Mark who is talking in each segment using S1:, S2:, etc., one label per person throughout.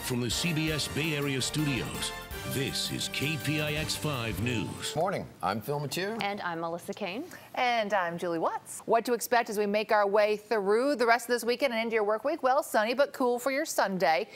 S1: from the CBS Bay Area studios, this is KPIX 5 News.
S2: Morning, I'm Phil Mathieu.
S3: And I'm Melissa Caen.
S4: And I'm Julie Watts. What to expect as we make our way through the rest of this weekend and into your work week? Well, sunny but cool for your Sunday.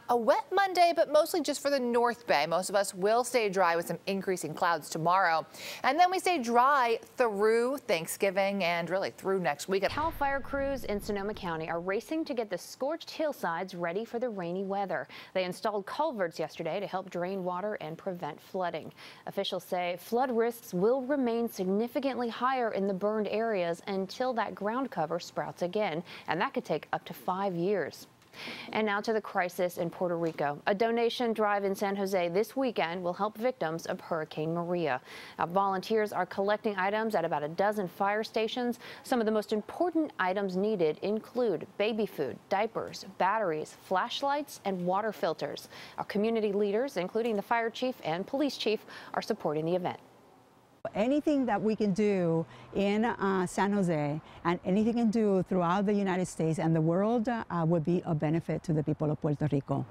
S4: A wet Monday, but mostly just for the North Bay. Most of us will stay dry with some increasing clouds tomorrow. And then we stay dry through Thanksgiving and really through next week.
S3: Cal Fire crews in Sonoma County are racing to get the scorched hillsides ready for the rainy weather. They installed culverts yesterday to help drain water and prevent flooding. Officials say flood risks will remain significantly higher in the burned areas until that ground cover sprouts again, and that could take up to 5 years. And now to the crisis in Puerto Rico. A donation drive in San Jose this weekend will help victims of Hurricane Maria. Now, volunteers are collecting items at about a dozen fire stations. Some of the most important items needed include baby food, diapers, batteries, flashlights, and water filters. Our community leaders, including the fire chief and police chief, are supporting the event.
S5: Anything that we can do in San Jose and anything we can do throughout the United States and the world would be a benefit to the people of Puerto Rico.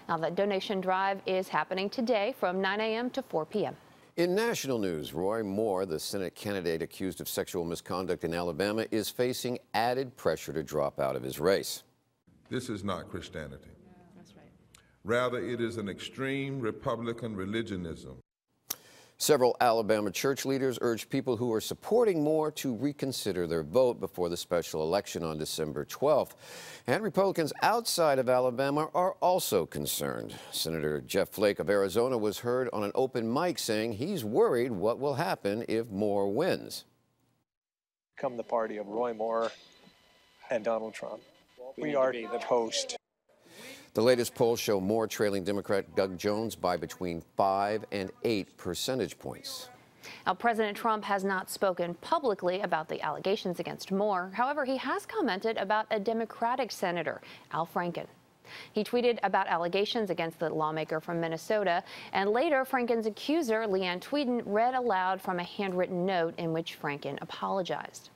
S3: Now, the donation drive is happening today from 9 a.m. to 4 p.m.
S2: In national news, Roy Moore, the Senate candidate accused of sexual misconduct in Alabama, is facing added pressure to drop out of his race.
S6: This is not Christianity. That's right. Rather, it is an extreme Republican religionism.
S2: Several Alabama church leaders urged people who are supporting Moore to reconsider their vote before the special election on December 12th. And Republicans outside of Alabama are also concerned. Senator Jeff Flake of Arizona was heard on an open mic saying he's worried what will happen if Moore wins.
S7: Come the party of Roy Moore and Donald Trump. We are toast.
S2: The latest polls show Moore trailing Democrat Doug Jones by between 5 and 8 percentage points.
S3: Now, President Trump has not spoken publicly about the allegations against Moore. However, he has commented about a Democratic senator, Al Franken. He tweeted about allegations against the lawmaker from Minnesota, and later Franken's accuser, Leanne Tweeden, read aloud from a handwritten note in which Franken apologized.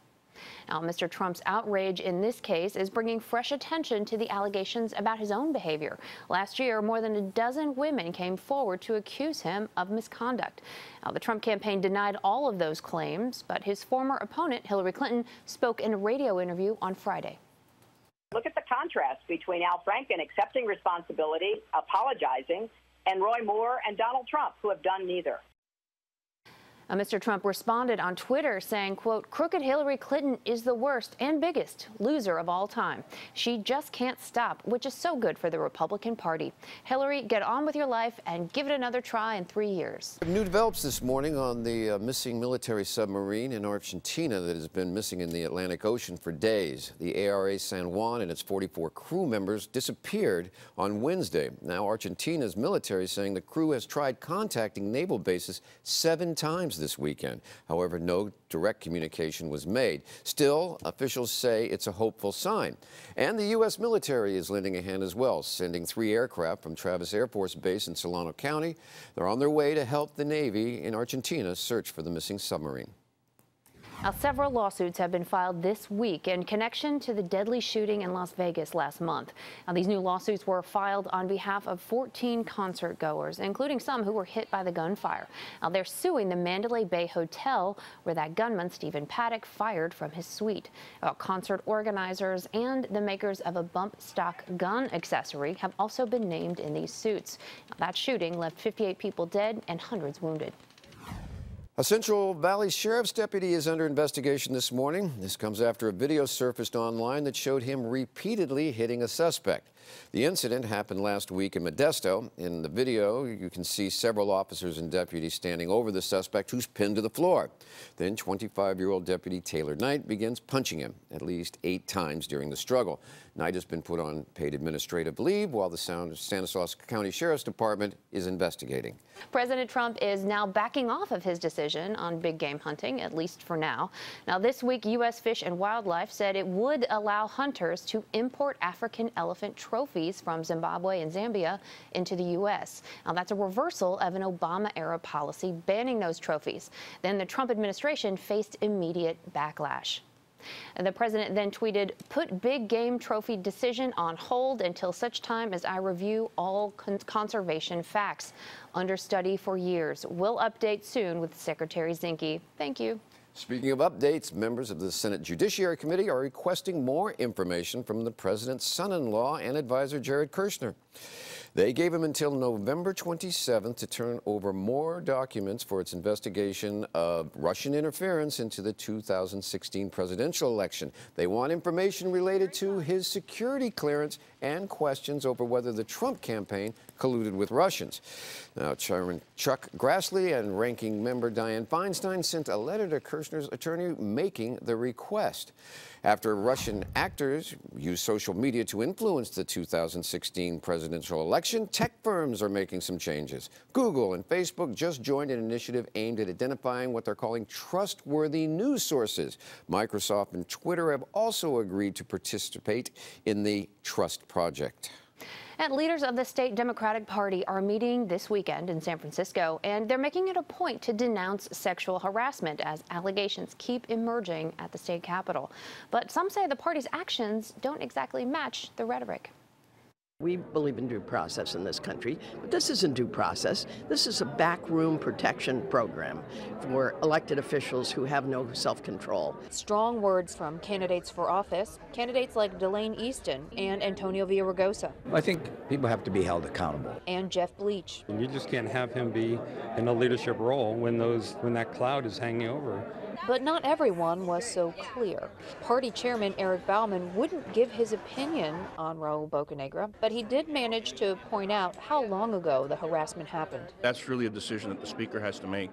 S3: Now, Mr. Trump's outrage in this case is bringing fresh attention to the allegations about his own behavior. Last year, more than a dozen women came forward to accuse him of misconduct. Now, the Trump campaign denied all of those claims, but his former opponent, Hillary Clinton, spoke in a radio interview on Friday.
S8: Look at the contrast between Al Franken accepting responsibility, apologizing, and Roy Moore and Donald Trump, who have done neither.
S3: Mr. Trump responded on Twitter saying, quote, "Crooked Hillary Clinton is the worst and biggest loser of all time. She just can't stop, which is so good for the Republican Party. Hillary, get on with your life and give it another try in 3 years."
S2: New develops this morning on the missing military submarine in Argentina that has been missing in the Atlantic Ocean for days. The ARA San Juan and its 44 crew members disappeared on Wednesday. Now, Argentina's military is saying the crew has tried contacting naval bases 7 times this weekend. However, no direct communication was made. Still, officials say it's a hopeful sign. And the U.S. military is lending a hand as well, sending 3 aircraft from Travis Air Force Base in Solano County. They're on their way to help the Navy in Argentina search for the missing submarine.
S3: Now, several lawsuits have been filed this week in connection to the deadly shooting in Las Vegas last month. Now, these new lawsuits were filed on behalf of 14 concert goers, including some who were hit by the gunfire. Now, they're suing the Mandalay Bay Hotel, where that gunman, Stephen Paddock, fired from his suite. Concert organizers and the makers of a bump stock gun accessory have also been named in these suits. Now, that shooting left 58 people dead and hundreds wounded.
S2: A Central Valley Sheriff's deputy is under investigation this morning. This comes after a video surfaced online that showed him repeatedly hitting a suspect. The incident happened last week in Modesto. In the video, you can see several officers and deputies standing over the suspect, who's pinned to the floor. Then 25-year-old Deputy Taylor Knight begins punching him at least 8 times during the struggle. Knight has been put on paid administrative leave while the Stanislaus County Sheriff's Department is investigating.
S3: President Trump is now backing off of his decision on big game hunting, at least for now. Now, this week, U.S. Fish and Wildlife said it would allow hunters to import African elephant trophies from Zimbabwe and Zambia into the U.S. Now, that's a reversal of an Obama-era policy banning those trophies. Then the Trump administration faced immediate backlash. The president then tweeted, "Put big game trophy decision on hold until such time as I review all conservation facts. Under study for years. We'll update soon with Secretary Zinke. Thank you."
S2: Speaking of updates, members of the Senate Judiciary Committee are requesting more information from the president's son-in-law and advisor, Jared Kushner. They gave him until November 27th to turn over more documents for its investigation of Russian interference into the 2016 presidential election. They want information related to his security clearance and questions over whether the Trump campaign colluded with Russians. Now, Chairman Chuck Grassley and Ranking Member Dianne Feinstein sent a letter to Kushner's attorney making the request. After Russian actors used social media to influence the 2016 presidential election, tech firms are making some changes. Google and Facebook just joined an initiative aimed at identifying what they're calling trustworthy news sources. Microsoft and Twitter have also agreed to participate in the Trust Project.
S3: And leaders of the state Democratic Party are meeting this weekend in San Francisco, and they're making it a point to denounce sexual harassment as allegations keep emerging at the state capitol. But some say the party's actions don't exactly match the rhetoric.
S9: We believe in due process in this country, but this isn't due process. This is a backroom protection program for elected officials who have no self-control.
S3: Strong words from candidates for office, candidates like Delane Easton and Antonio Villaraigosa.
S10: I think people have to be held accountable.
S3: And Jeff Bleach.
S11: You just can't have him be in a leadership role when that cloud is hanging over.
S3: But not everyone was so clear. Party chairman Eric Bauman wouldn't give his opinion on Raul Bocanegra, but he did manage to point out how long ago the harassment happened.
S12: That's really a decision that the speaker has to make.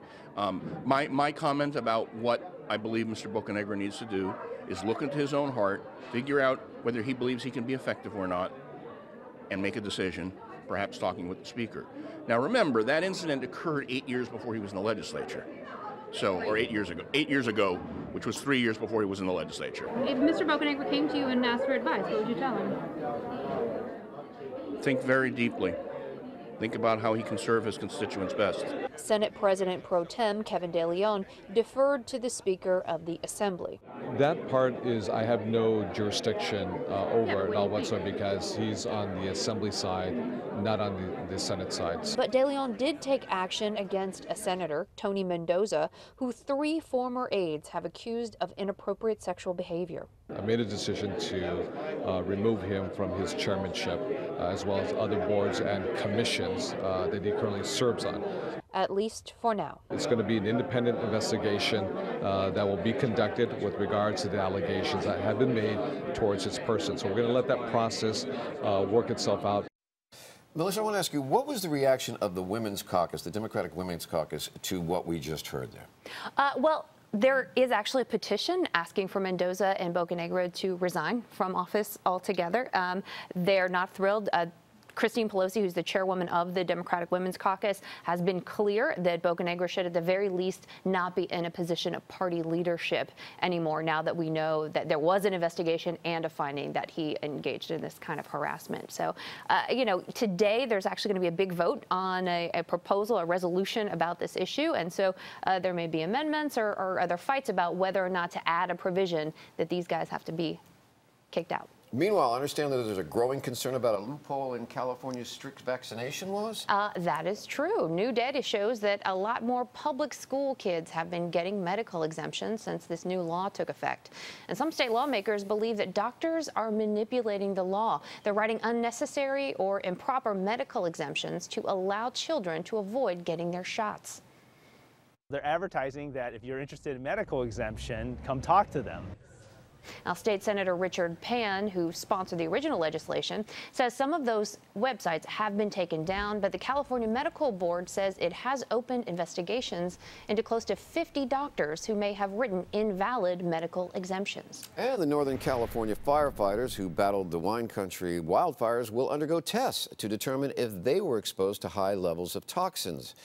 S12: My comment about what I believe Mr. Bocanegra needs to do is look into his own heart, figure out whether he believes he can be effective or not, and make a decision, perhaps talking with the speaker. Now remember, that incident occurred 8 years before he was in the legislature. Or 8 years ago. 8 years ago, which was 3 years before he was in the legislature.
S13: If Mr. Bocanegra came to you and asked for advice, what would you tell him?
S12: Think very deeply. Think about how he can serve his constituents best.
S3: Senate President Pro Tem Kevin De Leon deferred to the Speaker of the Assembly.
S14: That part is, I have no jurisdiction over it all whatsoever because he's on the Assembly side, not on the Senate side.
S3: But De Leon did take action against a senator, Tony Mendoza, who 3 former aides have accused of inappropriate sexual behavior.
S14: I made a decision to remove him from his chairmanship, as well as other boards and commissions that he currently serves on.
S3: At least for now.
S14: It's going to be an independent investigation that will be conducted with regards to the allegations that have been made towards his person. So we're going to let that process work itself out.
S2: Melissa, I want to ask you, what was the reaction of the Women's Caucus, the Democratic Women's Caucus, to what we just heard there?
S3: Well, there is actually a petition asking for Mendoza and Bocanegra to resign from office altogether. They're not thrilled. Christine Pelosi, who's the chairwoman of the Democratic Women's Caucus, has been clear that Bocanegra should at the very least not be in a position of party leadership anymore now that we know that there was an investigation and a finding that he engaged in this kind of harassment. So, you know, today there's actually going to be a big vote on a proposal, a resolution about this issue. And so there may be amendments or other fights about whether or not to add a provision that these guys have to be kicked out.
S2: Meanwhile, I understand that there's a growing concern about a loophole in California's strict vaccination laws?
S3: That is true. New data shows that a lot more public school kids have been getting medical exemptions since this new law took effect. And some state lawmakers believe that doctors are manipulating the law. They're writing unnecessary or improper medical exemptions to allow children to avoid getting their shots.
S15: They're advertising that if you're interested in medical exemption, come talk to them.
S3: Now, State Senator Richard Pan, who sponsored the original legislation, says some of those websites have been taken down, but the California Medical Board says it has opened investigations into close to 50 doctors who may have written invalid medical exemptions.
S2: And the Northern California firefighters who battled the wine country wildfires will undergo tests to determine if they were exposed to high levels of toxins.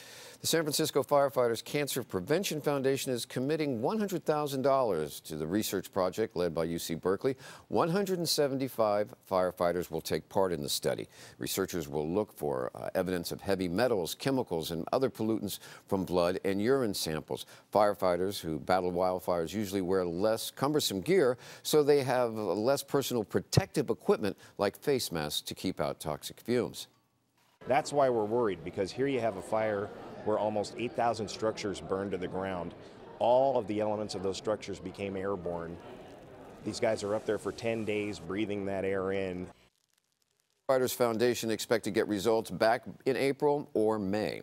S2: The The San Francisco Firefighters Cancer Prevention Foundation is committing $100,000 to the research project led by UC Berkeley. 175 firefighters will take part in the study. Researchers will look for evidence of heavy metals, chemicals, and other pollutants from blood and urine samples. Firefighters who battle wildfires usually wear less cumbersome gear, so they have less personal protective equipment like face masks to keep out toxic fumes.
S16: That's why we're worried, because here you have a fire where almost 8,000 structures burned to the ground. All of the elements of those structures became airborne. These guys are up there for 10 days breathing that air in.
S2: Firefighters Foundation expect to get results back in April or May.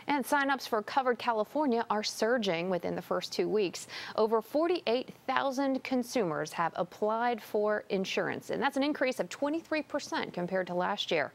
S3: And sign-ups for Covered California are surging within the first 2 weeks. Over 48,000 consumers have applied for insurance, and that's an increase of 23% compared to last year.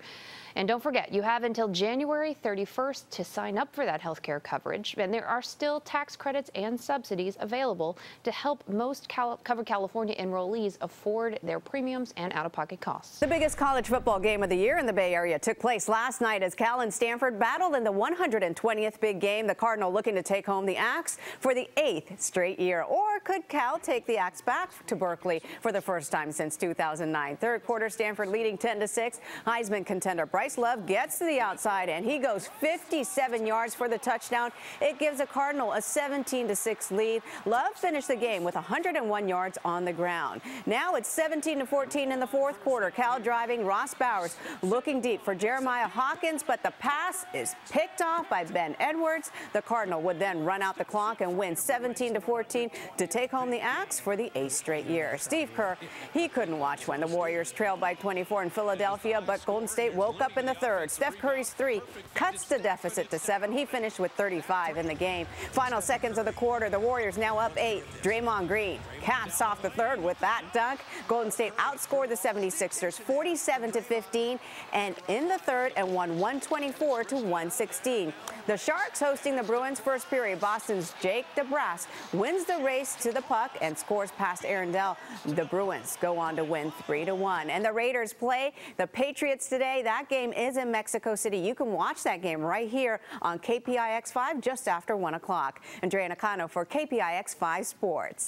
S3: And don't forget, you have until January 31st to sign up for that health care coverage, and there are still tax credits and subsidies available to help most Covered California enrollees afford their premiums and out-of-pocket costs.
S17: The biggest college football game of the year in the Bay Area took place last night as Cal and Stanford battled in the 120th big game. The Cardinal looking to take home the axe for the 8th straight year. Or could Cal take the axe back to Berkeley for the first time since 2009? Third quarter, Stanford leading 10-6. Heisman contender Bryce Love gets to the outside, and he goes 57 yards for the touchdown. It gives the Cardinal a 17-6 lead. Love finished the game with 101 yards on the ground. Now it's 17-14 in the fourth quarter. Cal driving, Ross Bowers looking deep for Jeremiah Hawkins, but the pass is picked off by Ben Edwards. The Cardinal would then run out the clock and win 17-14 to take home the axe for the 8th straight year. Steve Kerr, he couldn't watch when the Warriors trailed by 24 in Philadelphia, but Golden State woke up in the third. Steph Curry's three cuts the deficit to 7. He finished with 35 in the game. Final seconds of the quarter, the Warriors now up 8. Draymond Green caps off the third with that dunk. Golden State outscored the 76ers 47-15 and in the third and won 124-116. The Sharks hosting the Bruins. First period, Boston's Jake DeBrus wins the race to the puck and scores past Aaron Dell. The Bruins go on to win 3-1. And the Raiders play the Patriots today. That game is in Mexico City. You can watch that game right here on KPIX 5 just after 1 o'clock. Andrea Nakano for KPIX 5 Sports.